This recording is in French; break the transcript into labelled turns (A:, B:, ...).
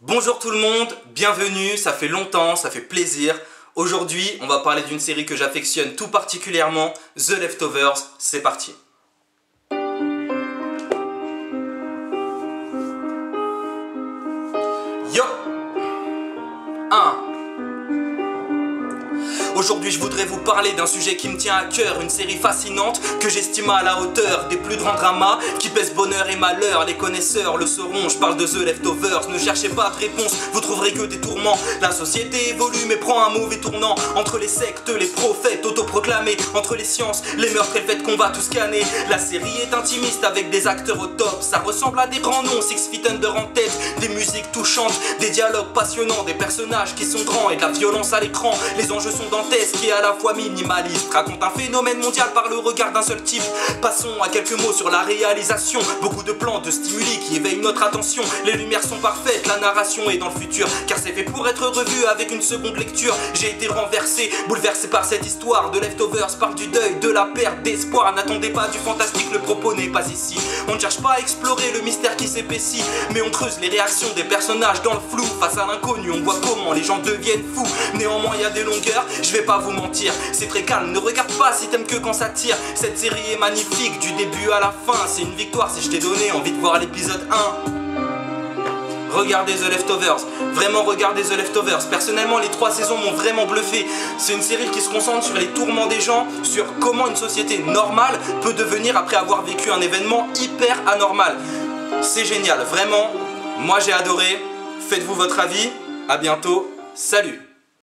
A: Bonjour tout le monde, bienvenue, ça fait longtemps, ça fait plaisir. Aujourd'hui, on va parler d'une série que j'affectionne tout particulièrement, The Leftovers, c'est parti. Yo 1. Aujourd'hui je voudrais vous parler d'un sujet qui me tient à cœur, une série fascinante que j'estime à la hauteur des plus grands dramas qui pèsent bonheur et malheur. Les connaisseurs le sauront, je parle de The Leftovers. Ne cherchez pas de réponse, vous trouverez que des tourments. La société évolue mais prend un mauvais tournant. Entre les sectes, les prophètes autoproclamés, entre les sciences, les meurtres et le fait qu'on va tout scanner. La série est intimiste avec des acteurs au top. Ça ressemble à des grands noms, 6 Feet Under en tête. Des musiques touchantes, des dialogues passionnants, des personnages qui sont grands et de la violence à l'écran. Les enjeux sont dantesques et à la fois minimaliste, raconte un phénomène mondial par le regard d'un seul type. Passons à quelques mots sur la réalisation. Beaucoup de plans, de stimuli qui éveillent notre attention. Les lumières sont parfaites, la narration est dans le futur, car c'est fait pour être revu avec une seconde lecture. J'ai été renversé, bouleversé par cette histoire. De Leftovers parle du deuil, de la perte d'espoir. N'attendez pas du fantastique, le propos n'est pas ici. On ne cherche pas à explorer le mystère qui s'épaissit, mais on creuse les réactions des personnages dans le flou. Face à l'inconnu, on voit comment les gens deviennent fous. Néanmoins il y a des longueurs, je vais pas vous mentir, c'est très calme, ne regarde pas si t'aimes que quand ça tire. Cette série est magnifique du début à la fin. C'est une victoire si je t'ai donné envie de voir l'épisode 1. Regardez The Leftovers, vraiment regardez The Leftovers. Personnellement les 3 saisons m'ont vraiment bluffé. C'est une série qui se concentre sur les tourments des gens, sur comment une société normale peut devenir après avoir vécu un événement hyper anormal. C'est génial, vraiment, moi j'ai adoré. Faites-vous votre avis, à bientôt, salut.